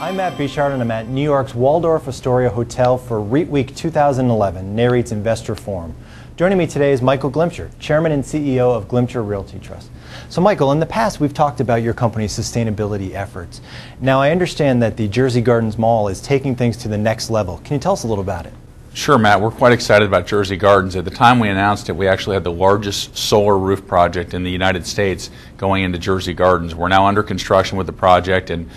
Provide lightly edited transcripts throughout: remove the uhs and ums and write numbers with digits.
I'm Matt Bichard and I'm at New York's Waldorf Astoria Hotel for REITWeek 2011, NAREIT's Investor Forum. Joining me today is Michael Glimcher, Chairman and CEO of Glimcher Realty Trust. So Michael, in the past we've talked about your company's sustainability efforts. Now I understand that the Jersey Gardens Mall is taking things to the next level. Can you tell us a little about it? Sure, Matt. We're quite excited about Jersey Gardens. At the time we announced it, we actually had the largest solar roof project in the United States going into Jersey Gardens. We're now under construction with the project, and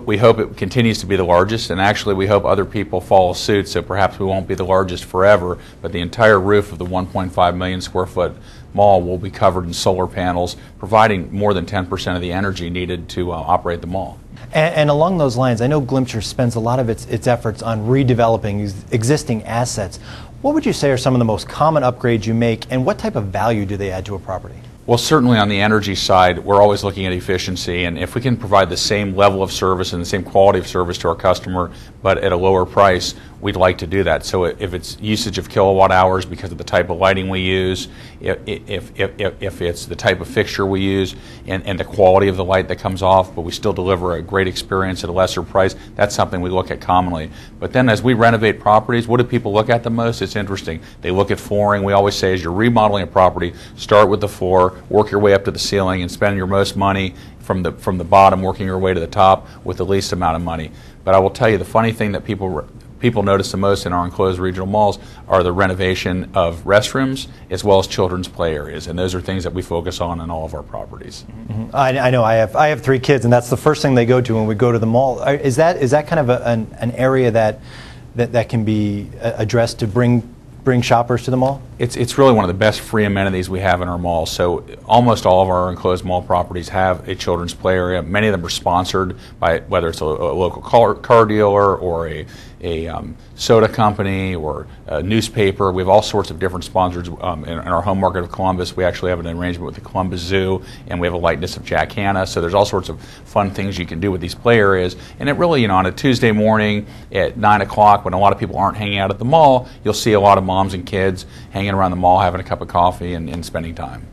we hope it continues to be the largest, and actually we hope other people follow suit, so perhaps we won't be the largest forever, but the entire roof of the 1.5 million square foot mall will be covered in solar panels, providing more than 10% of the energy needed to operate the mall. And along those lines, I know Glimcher spends a lot of its efforts on redeveloping existing assets. What would you say are some of the most common upgrades you make, and what type of value do they add to a property? Well, certainly on the energy side, we're always looking at efficiency, and if we can provide the same level of service and the same quality of service to our customer, but at a lower price, we'd like to do that. So if it's usage of kilowatt hours because of the type of lighting we use, if it's the type of fixture we use, and the quality of the light that comes off, but we still deliver a great experience at a lesser price, that's something we look at commonly. But then as we renovate properties, what do people look at the most? It's interesting. They look at flooring. We always say as you're remodeling a property, start with the floor, work your way up to the ceiling, and spend your most money from the bottom, working your way to the top with the least amount of money. But I will tell you, the funny thing that people notice the most in our enclosed regional malls are the renovation of restrooms as well as children's play areas, and those are things that we focus on in all of our properties. Mm-hmm. I know I have 3 kids, and that's the first thing they go to when we go to the mall. Is that kind of an area that can be addressed to bring shoppers to the mall? It's really one of the best free amenities we have in our malls. So almost all of our enclosed mall properties have a children's play area. Many of them are sponsored by whether it's a local car dealer or a soda company or a newspaper. We have all sorts of different sponsors. In our home market of Columbus, we actually have an arrangement with the Columbus Zoo, and we have a likeness of Jack Hanna. So there's all sorts of fun things you can do with these play areas. And it really, on a Tuesday morning at 9 o'clock when a lot of people aren't hanging out at the mall, you'll see a lot of moms and kids hanging around the mall having a cup of coffee and spending time.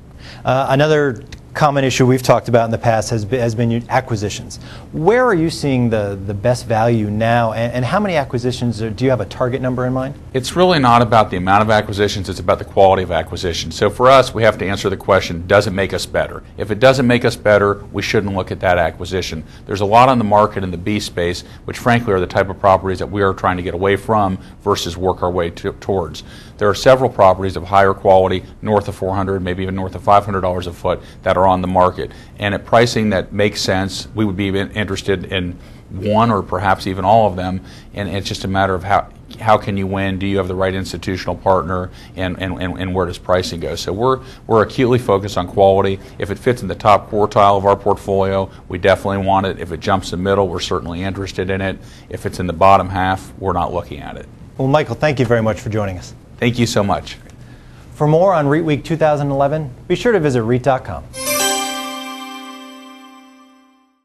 Another common issue we've talked about in the past has been acquisitions. Where are you seeing the best value now, and how many acquisitions, do you have a target number in mind? It's really not about the amount of acquisitions, it's about the quality of acquisitions. So for us, we have to answer the question, does it make us better? If it doesn't make us better, we shouldn't look at that acquisition. There's a lot on the market in the B space, which frankly are the type of properties that we are trying to get away from versus work our way towards. There are several properties of higher quality, north of $400, maybe even north of $500 a foot, that are on the market. And at pricing that makes sense, we would be interested in one or perhaps even all of them. And it's just a matter of how can you win? Do you have the right institutional partner? And where does pricing go? So we're acutely focused on quality. If it fits in the top quartile of our portfolio, we definitely want it. If it jumps the middle, we're certainly interested in it. If it's in the bottom half, we're not looking at it. Well, Michael, thank you very much for joining us. Thank you so much. For more on REITweek 2011, be sure to visit REIT.com.